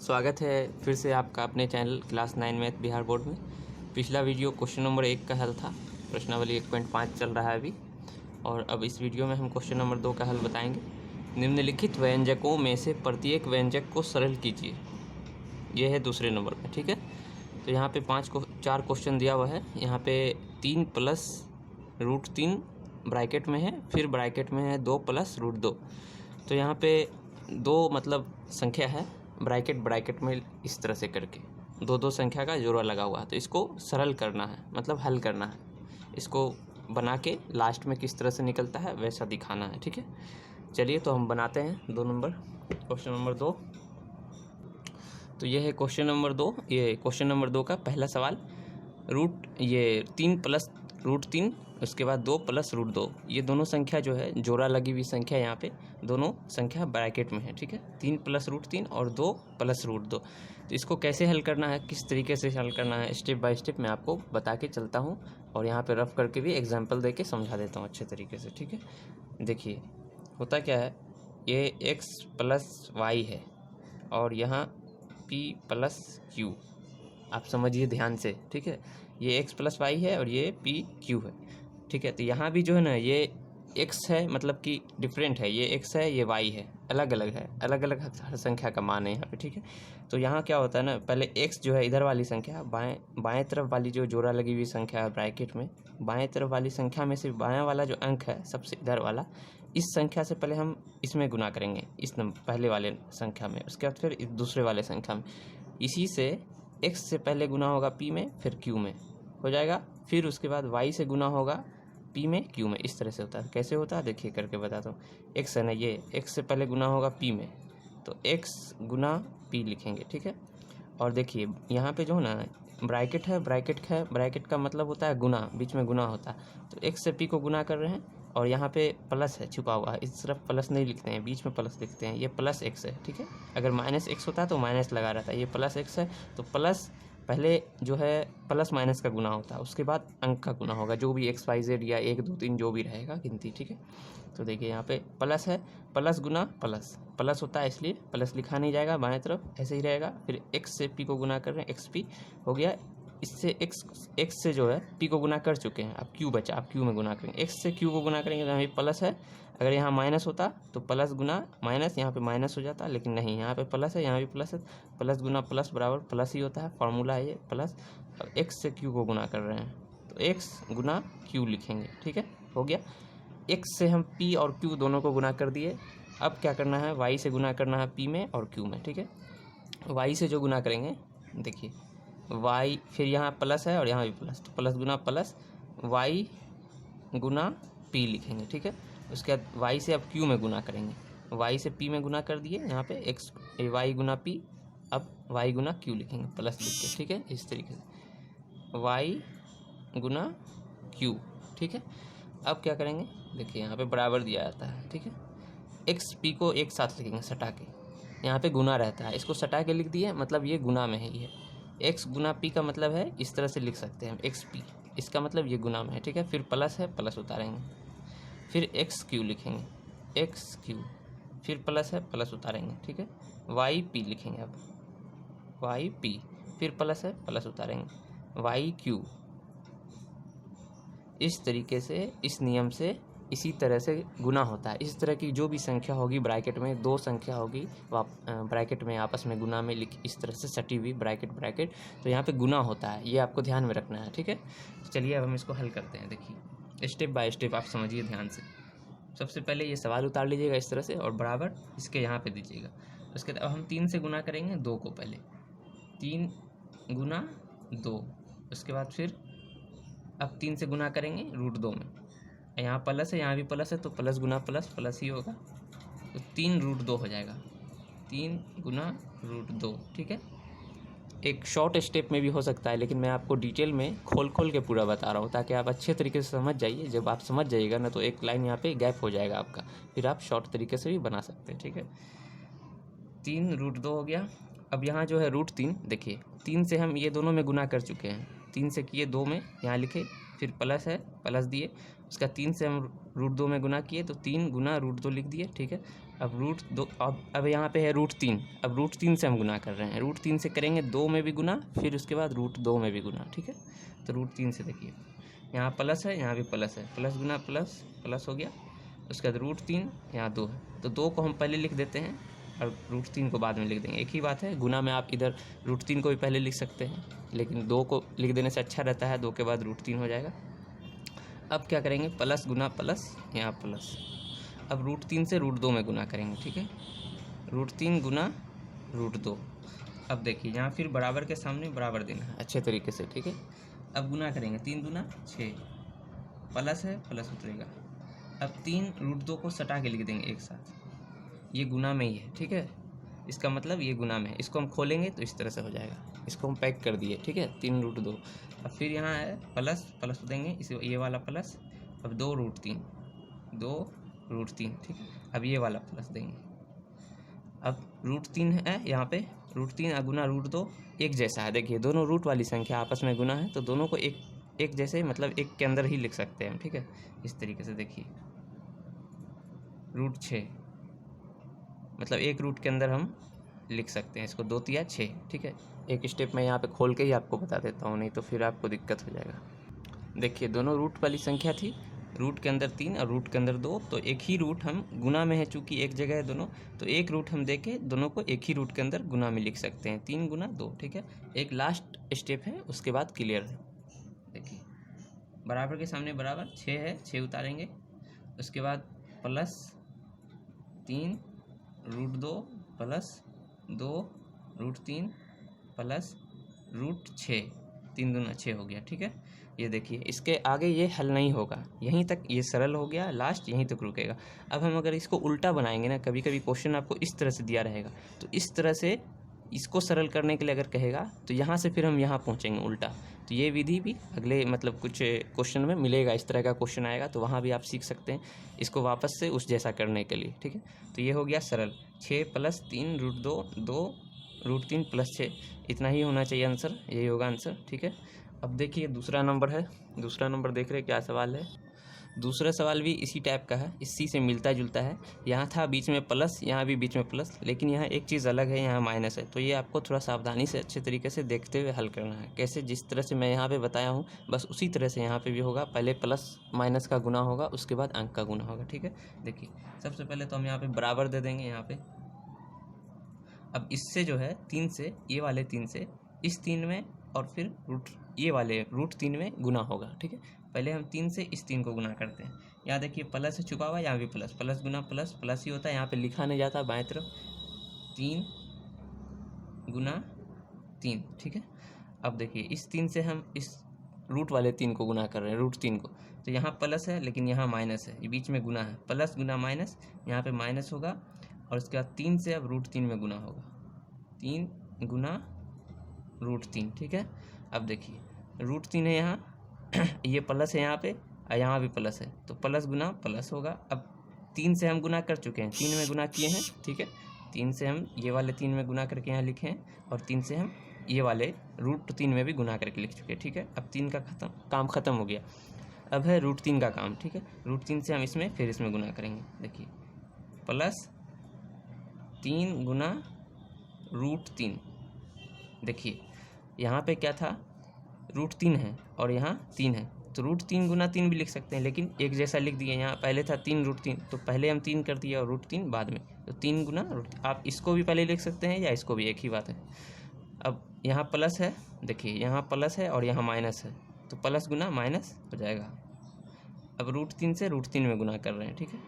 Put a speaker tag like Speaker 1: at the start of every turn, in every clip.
Speaker 1: स्वागत है फिर से आपका अपने channel class 9 math Bihar board में। पिछला वीडियो क्वेश्चन नंबर 1 का हल था। प्रश्नावली 1.5 चल रहा है अभी, और अब इस वीडियो में हम क्वेश्चन नंबर 2 का हल बताएंगे। निम्नलिखित व्यंजकों में से प्रत्येक व्यंजक को सरल कीजिए। यह है दूसरे नंबर में, ठीक है। तो यहाँ पे 4 क्वेश्चन दिया हुआ है। यहाँ पे 3 प्लस √3 ब्रैकेट में है, फिर ब्रैकेट में है 2 प्लस √2। तो यहाँ पे 2 मतलब संख्या है, ब्रैकेट में इस तरह से करके दो संख्या का जोड़ा लगा हुआ है। तो इसको सरल करना है, मतलब हल करना है। इसको बना के लास्ट में किस तरह से निकलता है वैसा दिखाना है, ठीक है। चलिए तो हम बनाते हैं क्वेश्चन नंबर 2। तो ये है क्वेश्चन नंबर 2। ये क्वेश्चन नंबर 2 का पहला सवाल, 3 प्लस √3 उसके बाद 2 प्लस √2, ये दोनों संख्या जो है जोड़ा लगी हुई संख्या, यहाँ पे दोनों संख्या ब्रैकेट में है, ठीक है। 3 प्लस √3 और 2 प्लस √2। तो इसको कैसे हल करना है, किस तरीके से हल करना है, स्टेप बाय स्टेप मैं आपको बता के चलता हूँ, और यहाँ पे रफ करके भी एग्जाम्पल दे के समझा देता हूँ अच्छे तरीके से, ठीक है। देखिए होता क्या है, ये x प्लस वाई है और यहाँ p प्लस q, आप समझिए ध्यान से, ठीक है। ये x प्लस वाई है और ये p q है, ठीक है। तो यहाँ भी जो है ना, ये x है, मतलब कि डिफरेंट है, ये x है ये y है, अलग अलग है, अलग अलग हर संख्या का मान है यहाँ पे, ठीक है। तो यहाँ क्या होता है ना, पहले x जो है इधर वाली संख्या, बाएं तरफ वाली जो जोड़ा लगी हुई संख्या है ब्रैकेट में, बाएं तरफ वाली संख्या में से बायां वाला जो अंक है सबसे इधर वाला, इस संख्या से पहले हम इसमें गुना करेंगे, इस पहले वाले संख्या में, उसके बाद फिर इस दूसरे वाले संख्या में। इसी से x से पहले गुना होगा p में, फिर q में हो जाएगा, फिर उसके बाद y से गुना होगा p में q में। इस तरह से होता है। कैसे होता है देखिए करके बताता हूँ। x है ना, ये x से पहले गुना होगा p में, तो x गुना p लिखेंगे, ठीक है। और देखिए यहाँ पे जो है ना ब्रैकेट है, ब्रैकेट का मतलब होता है गुना, बीच में गुना होता है। तो x से p को गुना कर रहे हैं, और यहाँ पे प्लस है छुपा हुआ है, इस तरफ प्लस नहीं लिखते हैं, बीच में प्लस लिखते हैं। ये प्लस x है, ठीक है। अगर माइनस x होता तो माइनस लगा रहता है, ये प्लस x है। तो प्लस पहले जो है प्लस माइनस का गुना होता है, उसके बाद अंक का गुना होगा, जो भी x y z या 1 2 3 जो भी रहेगा गिनती, ठीक है। तो देखिए यहाँ पे प्लस है, प्लस गुना प्लस होता है, इसलिए प्लस लिखा नहीं जाएगा, बाएं तरफ ऐसे ही रहेगा। फिर x से p को गुना कर रहे हैं, xp हो गया। इससे x से जो है p को गुना कर चुके हैं, अब q बचा, अब q में गुना करेंगे। x से q को गुना करेंगे तो यहाँ पे प्लस है, अगर यहाँ माइनस होता तो प्लस गुना माइनस, यहाँ पे माइनस हो जाता, लेकिन नहीं, यहाँ पे प्लस है, यहाँ भी प्लस है। प्लस गुना प्लस बराबर प्लस ही होता है, फार्मूला है ये प्लस। अब x से q को गुना कर रहे हैं तो x गुना q लिखेंगे, ठीक है। हो गया। x से हम p और q दोनों को गुना कर दिए। अब क्या करना है, y से गुना करना है p में और q में, ठीक है। y से जो गुना करेंगे, देखिए y, फिर यहाँ प्लस है और यहाँ भी प्लस, तो प्लस गुना प्लस, y गुना p लिखेंगे, ठीक है। उसके बाद y से अब q में गुना करेंगे, y से p में गुना कर दिए, यहाँ पे x y गुना p, अब y गुना q लिखेंगे प्लस लिख के, ठीक है। इस तरीके से y गुना q, ठीक है। अब क्या करेंगे, देखिए यहाँ पे बराबर दिया जाता है, ठीक है। x p को एक साथ लिखेंगे सटा के, यहाँ पे गुना रहता है, इसको सटा के लिख दिए, मतलब ये गुना में है। ये x गुना p का मतलब है, इस तरह से लिख सकते हैं हम, xp, इसका मतलब ये गुना में है, ठीक है। फिर प्लस है, प्लस उतारेंगे, फिर xq लिखेंगे, xq, फिर प्लस है, प्लस उतारेंगे, ठीक है। yp लिखेंगे, अब yp, फिर प्लस है, प्लस उतारेंगे, yq। इस तरीके से, इस नियम से, इसी तरह से गुना होता है। इस तरह की जो भी संख्या होगी ब्रैकेट में, 2 संख्या होगी ब्रैकेट में आपस में गुना में लिख, इस तरह से सटी हुई ब्रैकेट, तो यहाँ पे गुना होता है, ये आपको ध्यान में रखना है, ठीक है। चलिए अब हम इसको हल करते हैं। देखिए स्टेप बाय स्टेप आप समझिए ध्यान से। सबसे पहले ये सवाल उतार लीजिएगा इस तरह से, और बराबर इसके यहाँ पे दीजिएगा। उसके बाद अब हम 3 से गुना करेंगे 2 को, पहले 3 गुना 2, उसके बाद फिर अब 3 से गुना करेंगे √2 में, यहाँ प्लस है, यहाँ भी प्लस है, तो प्लस गुना प्लस ही होगा, तो 3 √2 हो जाएगा, 3 गुना √2, ठीक है। एक शॉर्ट स्टेप में भी हो सकता है, लेकिन मैं आपको डिटेल में खोल के पूरा बता रहा हूँ, ताकि आप अच्छे तरीके से समझ जाइए। जब आप समझ जाइएगा ना, तो एक लाइन यहाँ पे गैप हो जाएगा आपका, फिर आप शॉर्ट तरीके से भी बना सकते हैं, ठीक है। 3 √2 हो गया। अब यहाँ जो है √3, देखिए 3 से हम ये दोनों में गुना कर चुके हैं, 3 से किए 2 में, यहाँ लिखे, फिर प्लस है, प्लस दिए, उसका 3 से हम √2 में गुना किए, तो 3 गुना √2 लिख दिए, ठीक है। अब रूट दो, अब यहाँ पे है √3, अब √3 से हम गुना कर रहे हैं, √3 से करेंगे 2 में भी गुना, फिर उसके बाद √2 में भी गुना, ठीक है। तो √3 से देखिए यहाँ प्लस है, यहाँ भी प्लस है, प्लस गुना प्लस, प्लस हो गया, उसके बाद √3, यहाँ 2 है, तो 2 को हम पहले लिख देते हैं और √3 को बाद में लिख देंगे। एक ही बात है, गुना में आप इधर √3 को भी पहले लिख सकते हैं, लेकिन 2 को लिख देने से अच्छा रहता है, 2 के बाद √3 हो जाएगा। अब क्या करेंगे, प्लस गुना प्लस, यहाँ प्लस, अब √3 से √2 में गुना करेंगे, ठीक है, √3 गुना √2। अब देखिए यहाँ फिर बराबर के सामने बराबर देना है अच्छे तरीके से, ठीक है। अब गुना करेंगे, 3 दूना 6, प्लस है, प्लस उतरेगा। अब 3 √2 को सटा के लिख देंगे एक साथ, ये गुना में ही है, ठीक है, इसका मतलब ये गुना में है। इसको हम खोलेंगे तो इस तरह से हो जाएगा, इसको हम पैक कर दिए, ठीक है, 3 √2। अब फिर यहाँ है प्लस, प्लस देंगे इसे, ये वाला प्लस, अब 2 √3, 2 √3, ठीक है, अब ये वाला प्लस देंगे। अब √3 है यहाँ पे, √3 गुना √2 एक जैसा है, देखिए दोनों रूट वाली संख्या आपस में गुना है, तो दोनों को एक जैसे, मतलब एक के अंदर ही लिख सकते हैं हम, ठीक है, इस तरीके से देखिए √6, मतलब एक रूट के अंदर हम लिख सकते हैं इसको, 2 तिया 6, ठीक है। एक स्टेप मैं यहाँ पे खोल के ही आपको बता देता हूँ, नहीं तो फिर आपको दिक्कत हो जाएगा। देखिए दोनों रूट वाली संख्या थी, रूट के अंदर 3 और रूट के अंदर 2, तो एक ही रूट हम गुना में है, चूँकि एक जगह है दोनों, तो एक रूट हम दे के दोनों को एक ही रूट के अंदर गुना में लिख सकते हैं, 3 गुना 2, ठीक है। एक लास्ट स्टेप है, उसके बाद क्लियर है। देखिए बराबर के सामने बराबर, 6 है, 6 उतारेंगे, उसके बाद प्लस 3 √2 प्लस 2 √3 प्लस √6, 3 दूना 6 हो गया, ठीक है। ये देखिए इसके आगे ये हल नहीं होगा, यहीं तक ये सरल हो गया, लास्ट यहीं तक रुकेगा। अब हम अगर इसको उल्टा बनाएंगे ना, कभी कभी क्वेश्चन आपको इस तरह से दिया रहेगा, तो इस तरह से इसको सरल करने के लिए अगर कहेगा, तो यहाँ से फिर हम यहाँ पहुँचेंगे उल्टा। तो ये विधि भी अगले मतलब कुछ क्वेश्चन में मिलेगा, इस तरह का क्वेश्चन आएगा तो वहाँ भी आप सीख सकते हैं इसको वापस से उस जैसा करने के लिए, ठीक है। तो ये हो गया सरल, 6 + 3 √2, 2 √3 + 6, इतना ही होना चाहिए आंसर, यही होगा आंसर, ठीक है। अब देखिए दूसरा नंबर है, दूसरा नंबर देख रहे हैं क्या सवाल है। दूसरा सवाल भी इसी टाइप का है, इसी से मिलता जुलता है। यहाँ था बीच में प्लस, यहाँ भी बीच में प्लस, लेकिन यहाँ एक चीज़ अलग है, यहाँ माइनस है। तो ये आपको थोड़ा सावधानी से अच्छे तरीके से देखते हुए हल करना है। कैसे, जिस तरह से मैं यहाँ पे बताया हूँ बस उसी तरह से यहाँ पे भी होगा। पहले प्लस माइनस का गुना होगा, उसके बाद अंक का गुना होगा, ठीक है। देखिए सबसे पहले तो हम यहाँ पर बराबर दे देंगे यहाँ पर। अब इससे जो है 3 से, ये वाले 3 से इस 3 में, और फिर ये वाले √3 में गुना होगा, ठीक है। पहले हम 3 से इस 3 को गुना करते हैं। यहाँ देखिए प्लस से छुपा हुआ, यहाँ भी प्लस, प्लस गुना प्लस, प्लस ही होता है, यहाँ पे लिखा नहीं जाता बाएं तरफ, 3 गुना 3, ठीक है। अब देखिए इस 3 से हम इस रूट वाले 3 को गुना कर रहे हैं, √3 को, तो यहाँ प्लस है लेकिन यहाँ माइनस है, ये बीच में गुना है, प्लस गुना माइनस, यहाँ पे माइनस होगा, और उसके बाद 3 से अब √3 में गुना होगा, 3 गुना √3, ठीक है। अब देखिए √3 है यहाँ ये प्लस है यहाँ पे, और यहाँ भी प्लस है, तो प्लस गुना प्लस होगा। अब 3 से हम गुना कर चुके हैं, 3 में गुना किए हैं, ठीक है। 3 से हम ये वाले 3 में गुना करके यहाँ लिखे हैं, और 3 से हम ये वाले √3 में भी गुना करके लिख चुके हैं, ठीक है। अब 3 का काम ख़त्म हो गया, अब है √3 का काम, ठीक है। √3 से हम इसमें फिर इसमें गुना करेंगे। देखिए प्लस 3 गुना √3, देखिए यहाँ पे क्या था, √3 है और यहाँ 3 है, तो √3 गुना 3 भी लिख सकते हैं, लेकिन एक जैसा लिख दिए। यहाँ पहले था 3 √3, तो पहले हम 3 कर दिए और √3 बाद में, तो 3 गुना √3। आप इसको भी पहले लिख सकते हैं या इसको भी, एक ही बात है। अब यहाँ प्लस है, देखिए यहाँ प्लस है और यहाँ माइनस है, तो प्लस गुना माइनस हो जाएगा। अब √3 से √3 में गुना कर रहे हैं, ठीक है,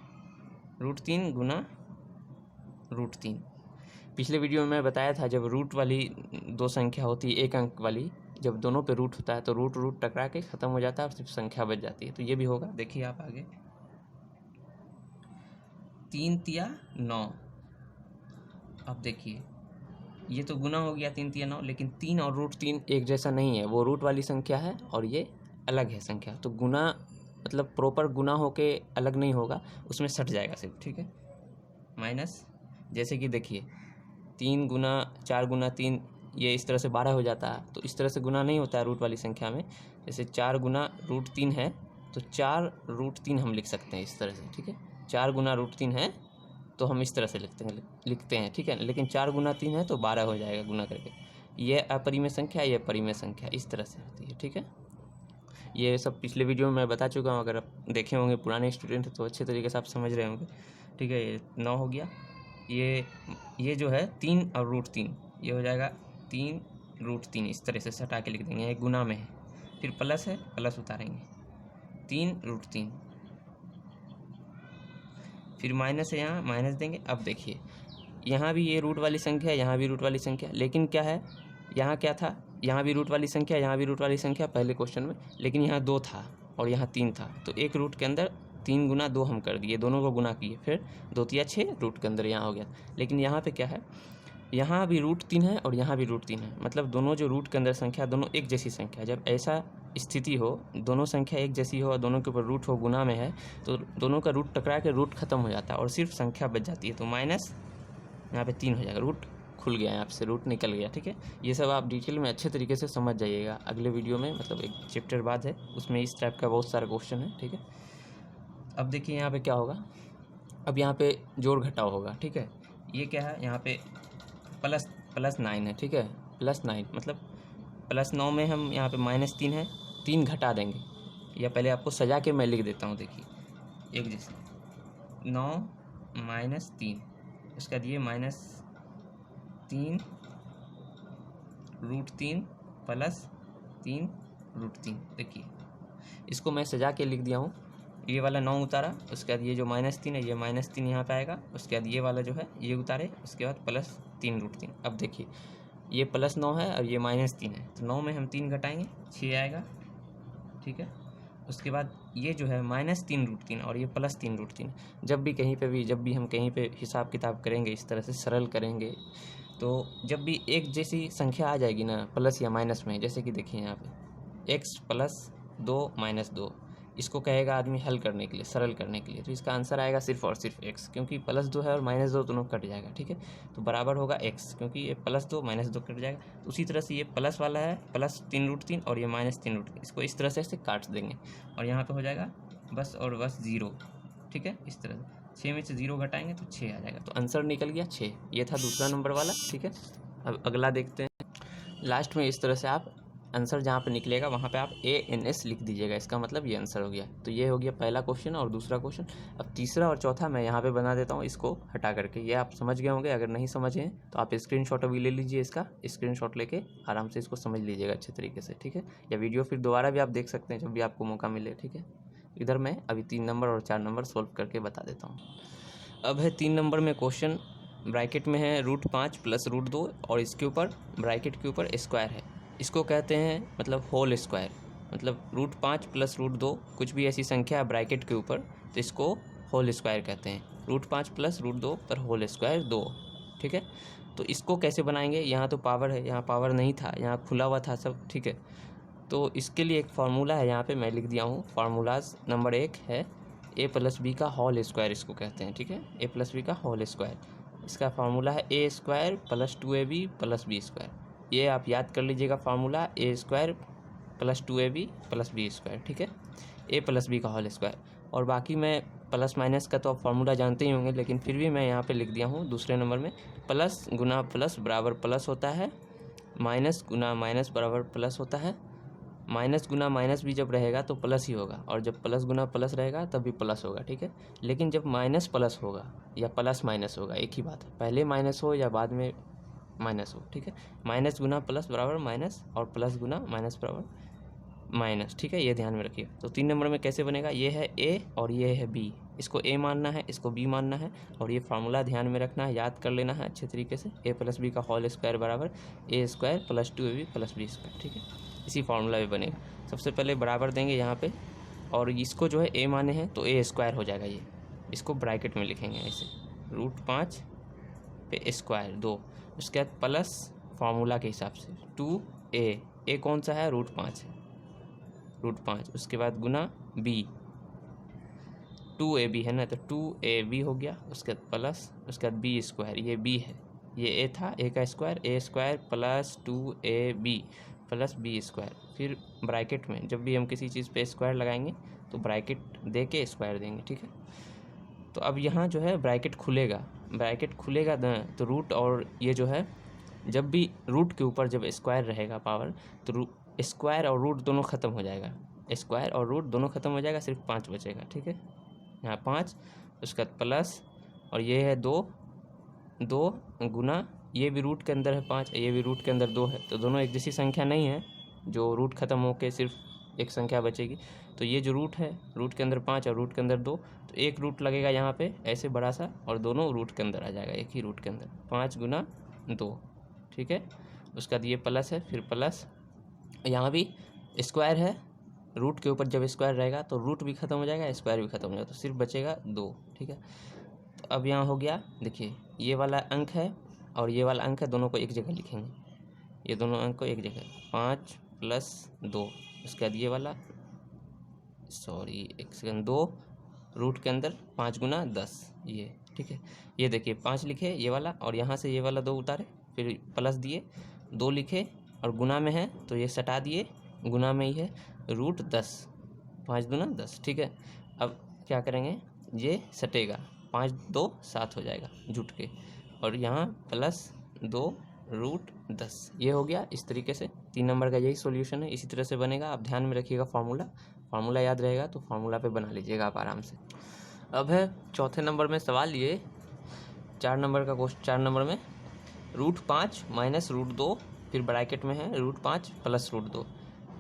Speaker 1: √3 गुना √3। पिछले वीडियो में मैं बताया था, जब रूट वाली 2 संख्या होती है, एक अंक वाली, जब दोनों पे रूट होता है तो रूट टकरा के ख़त्म हो जाता है और सिर्फ संख्या बच जाती है। तो ये भी होगा, देखिए आप आगे, 3 तिया 9। अब देखिए ये तो गुना हो गया 3 तिया 9, लेकिन 3 और √3 एक जैसा नहीं है, वो रूट वाली संख्या है और ये अलग है संख्या। तो गुना मतलब प्रॉपर गुना होके अलग नहीं होगा, उसमें सट जाएगा सिर्फ, ठीक है। माइनस, जैसे कि देखिए 3 गुना 4 गुना 3, ये इस तरह से 12 हो जाता है, तो इस तरह से गुना नहीं होता है रूट वाली संख्या में। जैसे 4 गुना √3 है, तो 4 √3 हम लिख सकते हैं इस तरह से, ठीक है। 4 गुना √3 है तो हम इस तरह से लिखते हैं, ठीक है। लेकिन 4 गुना 3 है तो 12 हो जाएगा गुना करके। ये अपरिमेय संख्या, ये परिमेय संख्या, इस तरह से होती है, ठीक है। ये सब पिछले वीडियो में मैं बता चुका हूँ, अगर आप देखे होंगे, पुराने स्टूडेंट हैं तो अच्छे तरीके से आप समझ रहे होंगे, ठीक है। ये 9 हो गया। ये जो है 3 और √3, ये हो जाएगा 3 √3, इस तरह से सटा के लिख देंगे, ये गुना में है। फिर प्लस है, प्लस उतारेंगे, 3 √3, फिर माइनस है, यहाँ माइनस देंगे। अब देखिए यहाँ भी ये रूट वाली संख्या है, यहाँ भी रूट वाली संख्या, लेकिन क्या है, यहाँ क्या था, यहाँ भी रूट वाली संख्या, यहाँ भी रूट वाली संख्या पहले क्वेश्चन में, लेकिन यहाँ 2 था और यहाँ 3 था, तो एक रूट के अंदर 3 गुना 2 हम कर दिए, दोनों को गुना किए, फिर 2 तिया 6 रूट के अंदर यहाँ हो गया। लेकिन यहाँ पे क्या है, यहाँ भी √3 है और यहाँ भी √3 है, मतलब दोनों जो रूट के अंदर संख्या दोनों एक जैसी संख्या। जब ऐसा स्थिति हो, दोनों संख्या एक जैसी हो और दोनों के ऊपर रूट हो, गुना में है, तो दोनों का रूट टकरा के रूट खत्म हो जाता है और सिर्फ संख्या बच जाती है। तो माइनस यहाँ पे 3 हो जाएगा, रूट खुल गया, यहाँ से रूट निकल गया, ठीक है। ये सब आप डिटेल में अच्छे तरीके से समझ जाइएगा अगले वीडियो में, मतलब एक चैप्टर बाद है, उसमें इस टाइप का बहुत सारा क्वेश्चन है, ठीक है। अब देखिए यहाँ पे क्या होगा, अब यहाँ पे जोड़ घटाव होगा, ठीक है। ये क्या है, यहाँ पे प्लस 9 है, ठीक है, +9, मतलब +9 में हम यहाँ पे -3 है, 3 घटा देंगे, या पहले आपको सजा के मैं लिख देता हूँ, देखिए एक जैसे 9 -3, उसके बाद ये -3 √3 +3 √3, देखिए इसको मैं सजा के लिख दिया हूँ। ये वाला 9 उतारा, उसके बाद ये जो -3 है, ये -3 यहाँ पे आएगा, उसके बाद ये वाला जो है ये उतारे, उसके बाद +3 √3। अब देखिए ये +9 है और ये -3 है, तो 9 में हम 3 घटाएंगे, 6 आएगा, ठीक है। उसके बाद ये जो है -3 √3 और ये +3 √3। जब भी हम कहीं पे हिसाब किताब करेंगे, इस तरह से सरल करेंगे, तो जब भी एक जैसी संख्या आ जाएगी ना, प्लस या माइनस में, जैसे कि देखिए यहाँ पे x + 2 - 2, इसको कहेगा आदमी हल करने के लिए, सरल करने के लिए, तो इसका आंसर आएगा सिर्फ और सिर्फ x, क्योंकि +2 है और -2 दोनों कट जाएगा, ठीक है। तो बराबर होगा x, क्योंकि ये +2 -2 कट जाएगा। तो उसी तरह से ये प्लस वाला है +3 √3 और ये -3 √3, इसको इस तरह से ऐसे काट देंगे और यहाँ पे हो जाएगा बस और बस 0, ठीक है। इस तरह से 6 में से 0 घटाएंगे तो 6 आ जाएगा, तो आंसर निकल गया 6। ये था दूसरा नंबर वाला, ठीक है। अब अगला देखते हैं। लास्ट में इस तरह से आप आंसर जहाँ पे निकलेगा वहाँ पे आप ANS लिख दीजिएगा, इसका मतलब ये आंसर हो गया। तो ये हो गया पहला क्वेश्चन और दूसरा क्वेश्चन। अब तीसरा और चौथा मैं यहाँ पे बना देता हूँ, इसको हटा करके। ये आप समझ गए होंगे, अगर नहीं समझे हैं तो आप स्क्रीनशॉट अभी ले लीजिए, इसका स्क्रीनशॉट लेके आराम से इसको समझ लीजिएगा अच्छे तरीके से, ठीक है। या वीडियो फिर दोबारा भी आप देख सकते हैं जब भी आपको मौका मिले, ठीक है। इधर मैं अभी 3 नंबर और 4 नंबर सोल्व करके बता देता हूँ। अब है 3 नंबर में क्वेश्चन, ब्रैकेट में है √5 + √2 और इसके ऊपर ब्रैकेट के ऊपर स्क्वायर है। इसको कहते हैं मतलब होल स्क्वायर, मतलब √5 + √2 कुछ भी ऐसी संख्या है ब्रैकेट के ऊपर, तो इसको होल स्क्वायर कहते हैं। √5 + √2 पर होल स्क्वायर 2, ठीक है। तो इसको कैसे बनाएंगे, यहाँ तो पावर है, यहाँ पावर नहीं था, यहाँ खुला हुआ था सब, ठीक है। तो इसके लिए एक फार्मूला है, यहाँ पे मैं लिख दिया हूँ। फार्मूलाज नंबर 1 है a + b का होल स्क्वायर, इसको कहते हैं, ठीक है। a + b का होल स्क्वायर, इसका फार्मूला है a² + 2ab + b²। ये आप याद कर लीजिएगा फार्मूला, a² + 2ab + b², ठीक है। a + b का होल स्क्वायर। और बाकी मैं प्लस माइनस का तो आप फार्मूला जानते ही होंगे, लेकिन फिर भी मैं यहाँ पे लिख दिया हूँ दूसरे नंबर में, प्लस गुना प्लस बराबर प्लस होता है, माइनस गुना माइनस बराबर प्लस होता है, माइनस गुना माइनस भी जब रहेगा तो प्लस ही होगा, और जब प्लस गुना प्लस रहेगा तब भी प्लस होगा, ठीक है। लेकिन जब माइनस प्लस होगा या प्लस माइनस होगा, एक ही बात है, पहले माइनस हो या बाद में माइनस हो, ठीक है। माइनस गुना प्लस बराबर माइनस और प्लस गुना माइनस बराबर माइनस, ठीक है। ये ध्यान में रखिए। तो 3 नंबर में कैसे बनेगा, ये है a और ये है b, इसको a मानना है, इसको b मानना है, और ये फार्मूला ध्यान में रखना है, याद कर लेना है अच्छे तरीके से। a + b का होल स्क्वायर बराबर a² + 2ab + b², ठीक है। इसी फार्मूला में बनेगा। सबसे पहले बराबर देंगे यहाँ पे, और इसको जो है a माने हैं तो a² हो जाएगा, ये इसको ब्रैकेट में लिखेंगे ऐसे, √5 पे स्क्वायर 2, उसके बाद प्लस फार्मूला के हिसाब से 2a कौन सा है, √5 है, √5, उसके बाद गुना b, 2ab है ना, तो 2ab हो गया, उसके बाद प्लस, उसके बाद b², ये b है, ये a था, a का स्क्वायर, a² + 2ab + b²। फिर ब्रैकेट में जब भी हम किसी चीज़ पे स्क्वायर लगाएंगे तो ब्रैकेट दे के स्क्वायर देंगे, ठीक है। तो अब यहाँ जो है ब्रैकेट खुलेगा तो रूट और ये जो है, जब भी रूट के ऊपर जब स्क्वायर रहेगा पावर, तो स्क्वायर और रूट दोनों ख़त्म हो जाएगा, स्क्वायर और रूट दोनों ख़त्म हो जाएगा, सिर्फ 5 बचेगा। ठीक है, यहाँ 5, उसके बाद प्लस, और ये है 2 गुना, ये भी रूट के अंदर है 5, ये भी रूट के अंदर 2 है, तो दोनों एक जैसी संख्या नहीं है, जो रूट ख़त्म होके सिर्फ एक संख्या बचेगी। तो ये जो रूट है, रूट के अंदर 5 और रूट के अंदर 2, तो एक रूट लगेगा यहाँ पे ऐसे बड़ा सा, और दोनों रूट के अंदर आ जाएगा, एक ही रूट के अंदर, 5 गुना 2। ठीक है, उसका ये प्लस है, फिर प्लस, यहाँ भी स्क्वायर है, रूट के ऊपर जब स्क्वायर रहेगा तो रूट भी ख़त्म हो जाएगा, स्क्वायर भी ख़त्म हो जाएगा, तो सिर्फ बचेगा 2। ठीक है, तो अब यहाँ हो गया, देखिए ये वाला अंक है और ये वाला अंक है, दोनों को एक जगह लिखेंगे, ये दोनों अंक को एक जगह, 5 + 2, उसके बाद ये वाला, सॉरी एक सेकंड, 2 रूट के अंदर 5 गुना 10, ये। ठीक है, ये देखिए 5 लिखे ये वाला, और यहाँ से ये वाला 2 उतारे, फिर प्लस दिए, 2 लिखे, और गुना में है तो ये सटा दिए, गुना में ही है, रूट 10, 5 दूना 10। ठीक है, अब क्या करेंगे, ये सटेगा, 5 2 7 हो जाएगा जुट के, और यहाँ +2 रूट 10, ये हो गया। इस तरीके से 3 नंबर का यही सॉल्यूशन है, इसी तरह से बनेगा। आप ध्यान में रखिएगा, फार्मूला याद रहेगा तो फार्मूला पे बना लीजिएगा आप आराम से। अब है चौथे नंबर में सवाल, ये 4 नंबर का क्वेश्चन, 4 नंबर में √5 - √2, फिर ब्रैकेट में है √5 + √2।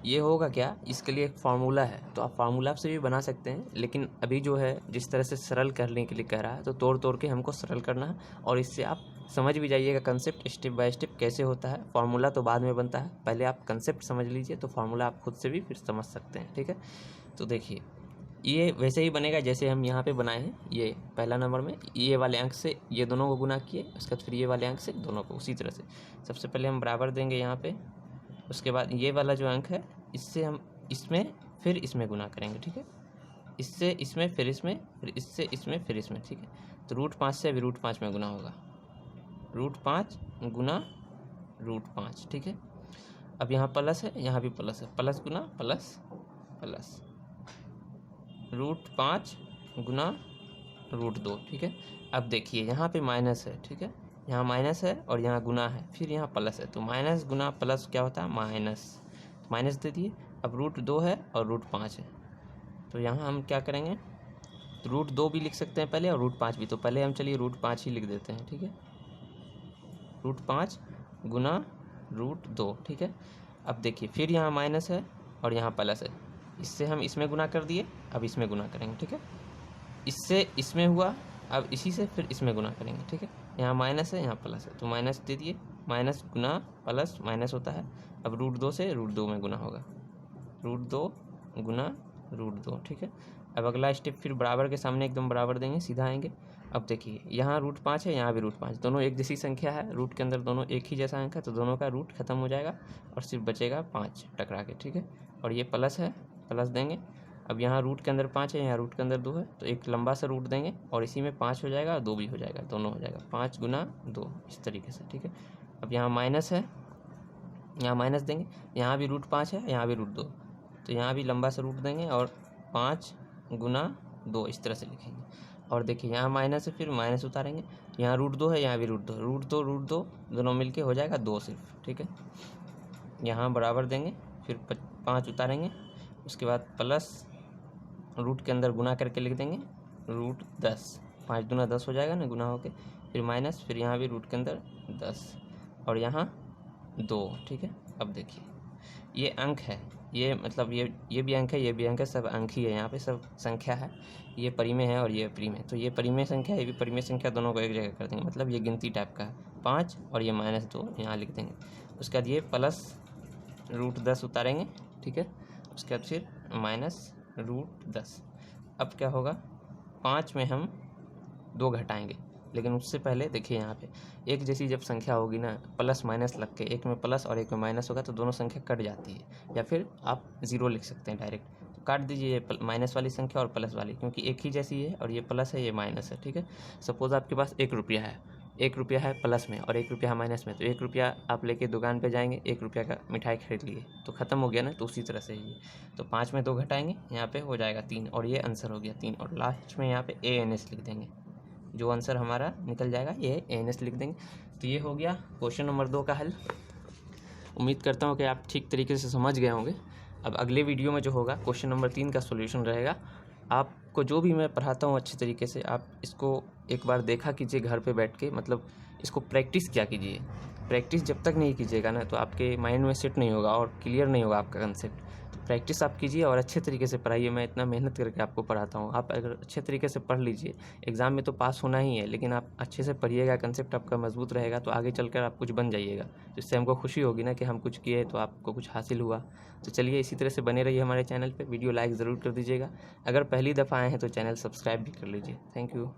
Speaker 1: ये होगा क्या, इसके लिए एक फार्मूला है, तो आप फार्मूला से भी बना सकते हैं, लेकिन अभी जो है जिस तरह से सरल करने के लिए कह रहा है, तो तोड़ के हमको सरल करना है, और इससे आप समझ भी जाइएगा कंसेप्ट स्टेप बाय स्टेप कैसे होता है। फार्मूला तो बाद में बनता है, पहले आप कंसेप्ट समझ लीजिए, तो फार्मूला आप खुद से भी फिर समझ सकते हैं। ठीक है, तो देखिए ये वैसे ही बनेगा जैसे हम यहाँ पे बनाए हैं। ये पहला नंबर में ये वाले अंक से ये दोनों को गुना किए, उसके बाद फिर ये वाले अंक से दोनों को, उसी तरह से सबसे पहले हम बराबर देंगे यहाँ पे, उसके बाद ये वाला जो अंक है इससे हम इसमें फिर इसमें गुना करेंगे। ठीक है, इससे इसमें फिर इसमें, फिर इससे इसमें फिर इसमें। ठीक है, तो √5 से अभी √5 में गुना होगा, √5 गुना √5। ठीक है, अब यहाँ प्लस है, यहाँ भी प्लस है, प्लस गुना प्लस प्लस, √5 गुना √2। ठीक है, अब देखिए यहाँ पे माइनस है। ठीक है, यहाँ माइनस है और यहाँ गुना है, फिर यहाँ प्लस है, तो माइनस गुना प्लस क्या होता है, माइनस दे दिए। अब √2 है और √5 है, तो यहाँ हम क्या करेंगे, तो √2 भी लिख सकते हैं पहले और √5 भी, तो पहले हम चलिए √5 ही लिख देते हैं। ठीक है, √5 गुना √2। ठीक है, अब देखिए फिर यहाँ माइनस है और यहाँ प्लस है, इससे हम इसमें गुना कर दिए, अब इसमें गुना करेंगे। ठीक है, इससे इसमें हुआ, अब इसी से फिर इसमें गुना करेंगे। ठीक है, यहाँ माइनस है यहाँ प्लस है, तो माइनस दे दिए, माइनस गुना प्लस माइनस होता है। अब √2 से √2 में गुना होगा, √2 गुना √2। ठीक है, अब अगला स्टेप फिर बराबर के सामने एकदम बराबर देंगे, सीधा आएंगे। अब देखिए यहाँ √5 है, यहाँ भी √5, दोनों एक जैसी संख्या है, रूट के अंदर दोनों एक ही जैसा अंक है, तो दोनों का रूट खत्म हो जाएगा और सिर्फ बचेगा 5 टकरा के। ठीक है, और ये प्लस है, प्लस देंगे। अब यहाँ रूट के अंदर 5 है, यहाँ रूट के अंदर 2 है, तो एक लंबा सा रूट देंगे और इसी में 5 हो जाएगा और 2 भी हो जाएगा, दोनों हो जाएगा, 5 गुना 2, इस तरीके से। ठीक है, अब यहाँ माइनस है, यहाँ माइनस देंगे, यहाँ भी √5 है, यहाँ भी √2, तो यहाँ भी लंबा सा रूट देंगे और 5 गुना 2 इस तरह से लिखेंगे। और देखिए यहाँ माइनस है, फिर माइनस उतारेंगे, यहाँ √2 है, यहाँ भी √2 दोनों मिलके हो जाएगा 2 सिर्फ। ठीक है, यहाँ बराबर देंगे, फिर 5 उतारेंगे, उसके बाद प्लस रूट के अंदर गुना करके लिख देंगे √10, 5 दूना 10 हो जाएगा ना गुना होके, फिर माइनस, फिर यहाँ भी रूट के अंदर 10 और यहाँ 2। ठीक है, अब देखिए ये अंक है, ये मतलब ये भी अंक है, ये भी अंक है, सब अंक ही है, यहाँ पे सब संख्या है, ये परिमेय है और ये परिमेय, तो ये परिमेय संख्या है, ये भी परिमेय संख्या, दोनों को एक जगह कर देंगे, मतलब ये गिनती टाइप का है, 5 और ये -2 यहाँ लिख देंगे। उसके बाद ये प्लस √10 उतारेंगे। ठीक है, उसके बाद फिर -√10। अब क्या होगा, 5 में हम 2 घटाएंगे, लेकिन उससे पहले देखिए यहाँ पे एक जैसी जब संख्या होगी ना, प्लस माइनस लग के, एक में प्लस और एक में माइनस होगा, तो दोनों संख्या कट जाती है, या फिर आप 0 लिख सकते हैं डायरेक्ट, तो काट दीजिए ये माइनस वाली संख्या और प्लस वाली, क्योंकि एक ही जैसी है और ये प्लस है ये माइनस है। ठीक है, सपोज आपके पास 1 रुपया है ₹1 है प्लस में और ₹1 है माइनस में, तो ₹1 आप लेके दुकान पे जाएंगे, ₹1 का मिठाई खरीद लिए तो ख़त्म हो गया ना। तो उसी तरह से ये तो 5 में 2 घटाएंगे, यहाँ पे हो जाएगा 3 और ये आंसर हो गया 3 और लास्ट में यहाँ पे ANS लिख देंगे। जो आंसर हमारा निकल जाएगा ये ANS लिख देंगे। तो ये हो गया क्वेश्चन नंबर 2 का हल। उम्मीद करता हूँ कि आप ठीक तरीके से समझ गए होंगे। अब अगले वीडियो में जो होगा क्वेश्चन नंबर 3 का सॉल्यूशन रहेगा। आपको जो भी मैं पढ़ाता हूँ अच्छे तरीके से आप इसको एक बार देखा कीजिए घर पे बैठ के, मतलब इसको प्रैक्टिस किया कीजिए। प्रैक्टिस जब तक नहीं कीजिएगा ना तो आपके माइंड में सेट नहीं होगा और क्लियर नहीं होगा आपका कंसेप्ट। तो प्रैक्टिस आप कीजिए और अच्छे तरीके से पढ़ाइए। मैं इतना मेहनत करके आपको पढ़ाता हूँ, आप अगर अच्छे तरीके से पढ़ लीजिए, एग्ज़ाम में तो पास होना ही है, लेकिन आप अच्छे से पढ़िएगा, कंसेप्ट आपका मजबूत रहेगा तो आगे चलकर आप कुछ बन जाइएगा। तो इससे हमको खुशी होगी ना कि हम कुछ किए तो आपको कुछ हासिल हुआ। तो चलिए इसी तरह से बने रहिए हमारे चैनल पे, वीडियो लाइक ज़रूर कर दीजिएगा। अगर पहली दफ़ा आए हैं तो चैनल सब्सक्राइब भी कर लीजिए। Thank you.